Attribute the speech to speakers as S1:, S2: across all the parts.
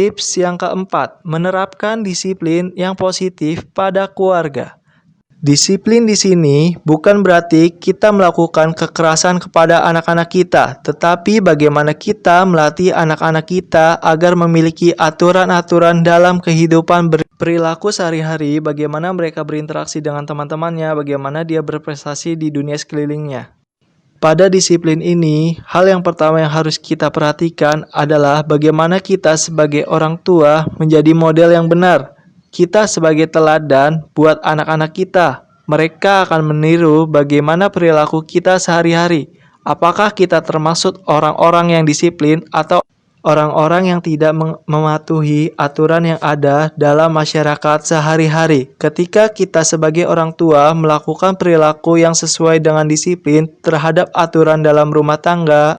S1: Tips yang keempat, menerapkan disiplin yang positif pada keluarga. Disiplin di sini bukan berarti kita melakukan kekerasan kepada anak-anak kita, tetapi bagaimana kita melatih anak-anak kita agar memiliki aturan-aturan dalam kehidupan perilaku sehari-hari, bagaimana mereka berinteraksi dengan teman-temannya, bagaimana dia berprestasi di dunia sekelilingnya. Pada disiplin ini, hal yang pertama yang harus kita perhatikan adalah bagaimana kita sebagai orang tua menjadi model yang benar. Kita sebagai teladan buat anak-anak kita. Mereka akan meniru bagaimana perilaku kita sehari-hari. Apakah kita termasuk orang-orang yang disiplin atau orang-orang yang tidak mematuhi aturan yang ada dalam masyarakat sehari-hari. Ketika kita sebagai orang tua melakukan perilaku yang sesuai dengan disiplin terhadap aturan dalam rumah tangga,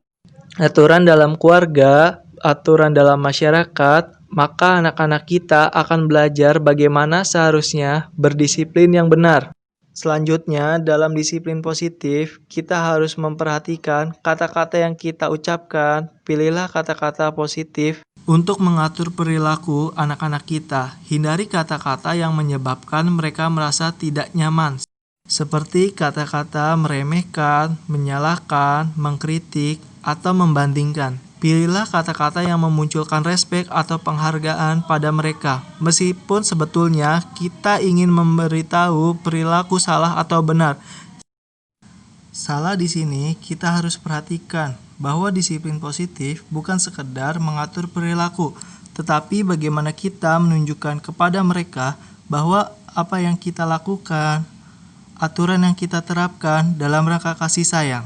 S1: aturan dalam keluarga, aturan dalam masyarakat, maka anak-anak kita akan belajar bagaimana seharusnya berdisiplin yang benar. Selanjutnya, dalam disiplin positif, kita harus memperhatikan kata-kata yang kita ucapkan. Pilihlah kata-kata positif untuk mengatur perilaku anak-anak kita. Hindari kata-kata yang menyebabkan mereka merasa tidak nyaman, seperti kata-kata meremehkan, menyalahkan, mengkritik, atau membandingkan. Pilihlah kata-kata yang memunculkan respek atau penghargaan pada mereka. Meskipun sebetulnya kita ingin memberitahu perilaku salah atau benar. Salah di sini kita harus perhatikan bahwa disiplin positif bukan sekedar mengatur perilaku, tetapi bagaimana kita menunjukkan kepada mereka bahwa apa yang kita lakukan, aturan yang kita terapkan dalam rangka kasih sayang.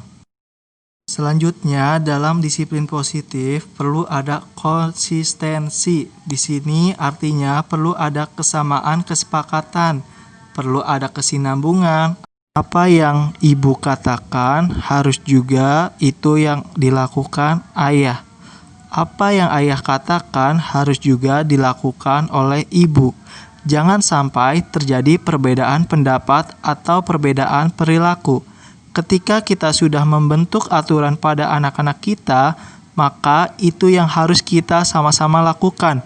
S1: Selanjutnya, dalam disiplin positif perlu ada konsistensi. Di sini artinya perlu ada kesamaan kesepakatan, perlu ada kesinambungan. Apa yang ibu katakan harus juga itu yang dilakukan ayah. Apa yang ayah katakan harus juga dilakukan oleh ibu. Jangan sampai terjadi perbedaan pendapat atau perbedaan perilaku. Ketika kita sudah membentuk aturan pada anak-anak kita, maka itu yang harus kita sama-sama lakukan.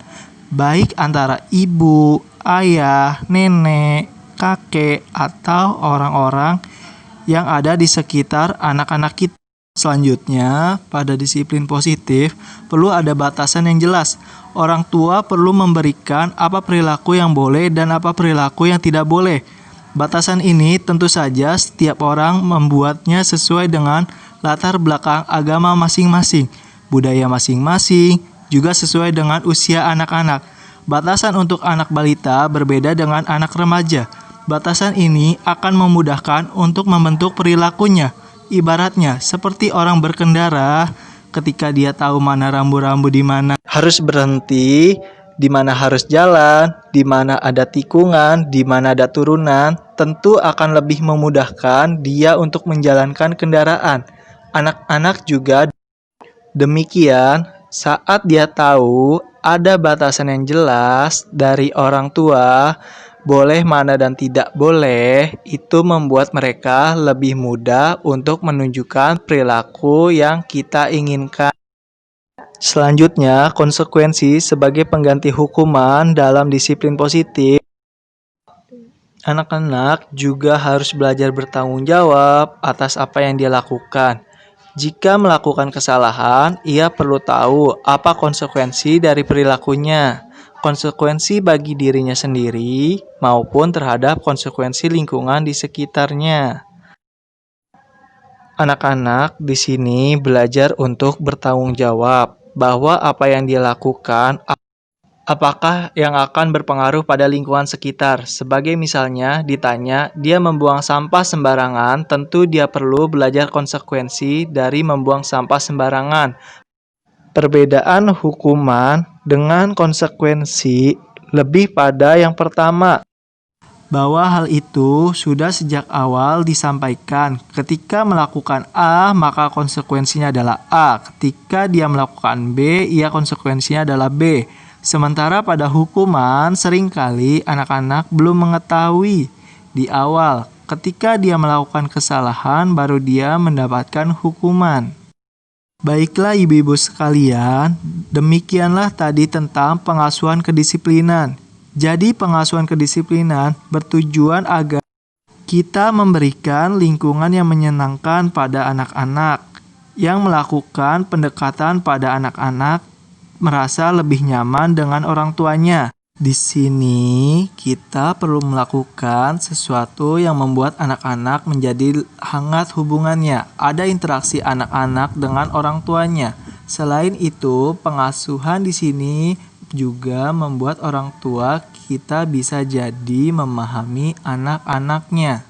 S1: Baik antara ibu, ayah, nenek, kakek, atau orang-orang yang ada di sekitar anak-anak kita. Selanjutnya, pada disiplin positif, perlu ada batasan yang jelas. Orang tua perlu memberikan apa perilaku yang boleh dan apa perilaku yang tidak boleh. Batasan ini tentu saja setiap orang membuatnya sesuai dengan latar belakang agama masing-masing, budaya masing-masing, juga sesuai dengan usia anak-anak. Batasan untuk anak balita berbeda dengan anak remaja. Batasan ini akan memudahkan untuk membentuk perilakunya. Ibaratnya seperti orang berkendara, ketika dia tahu mana rambu-rambu di mana harus berhenti, di mana harus jalan, di mana ada tikungan, di mana ada turunan, tentu akan lebih memudahkan dia untuk menjalankan kendaraan. Anak-anak juga demikian, saat dia tahu ada batasan yang jelas dari orang tua, boleh mana dan tidak boleh, itu membuat mereka lebih mudah untuk menunjukkan perilaku yang kita inginkan. Selanjutnya, konsekuensi sebagai pengganti hukuman dalam disiplin positif. Anak-anak juga harus belajar bertanggung jawab atas apa yang dia lakukan. Jika melakukan kesalahan, ia perlu tahu apa konsekuensi dari perilakunya. Konsekuensi bagi dirinya sendiri maupun terhadap konsekuensi lingkungan di sekitarnya. Anak-anak di sini belajar untuk bertanggung jawab bahwa apa yang dia lakukan apakah yang akan berpengaruh pada lingkungan sekitar. Sebagai misalnya ditanya dia membuang sampah sembarangan, tentu dia perlu belajar konsekuensi dari membuang sampah sembarangan. Perbedaan hukuman dengan konsekuensi lebih pada yang pertama, bahwa hal itu sudah sejak awal disampaikan. Ketika melakukan A, maka konsekuensinya adalah A. Ketika dia melakukan B, ia konsekuensinya adalah B. Sementara pada hukuman, seringkali anak-anak belum mengetahui di awal. Ketika dia melakukan kesalahan, baru dia mendapatkan hukuman. Baiklah ibu-ibu sekalian, demikianlah tadi tentang pengasuhan kedisiplinan. Jadi pengasuhan kedisiplinan bertujuan agar kita memberikan lingkungan yang menyenangkan pada anak-anak, yang melakukan pendekatan pada anak-anak merasa lebih nyaman dengan orang tuanya. Di sini kita perlu melakukan sesuatu yang membuat anak-anak menjadi hangat hubungannya. Ada interaksi anak-anak dengan orang tuanya. Selain itu, pengasuhan di sini juga membuat orang tua kita bisa jadi memahami anak-anaknya.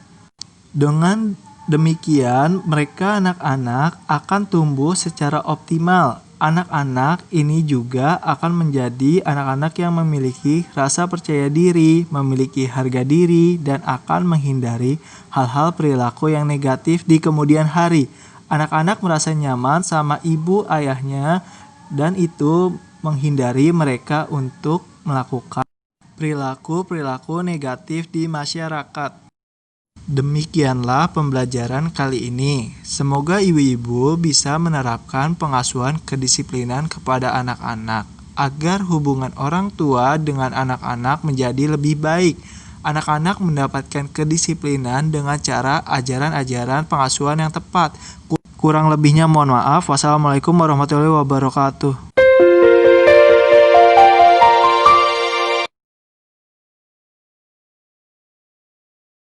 S1: Dengan demikian, mereka anak-anak akan tumbuh secara optimal. Anak-anak ini juga akan menjadi anak-anak yang memiliki rasa percaya diri, memiliki harga diri, dan akan menghindari hal-hal perilaku yang negatif di kemudian hari. Anak-anak merasa nyaman sama ibu ayahnya, dan itu menghindari mereka untuk melakukan perilaku-perilaku negatif di masyarakat. Demikianlah pembelajaran kali ini. Semoga ibu-ibu bisa menerapkan pengasuhan kedisiplinan kepada anak-anak agar hubungan orang tua dengan anak-anak menjadi lebih baik. Anak-anak mendapatkan kedisiplinan dengan cara ajaran-ajaran pengasuhan yang tepat. Kurang lebihnya mohon maaf. Wassalamualaikum warahmatullahi wabarakatuh.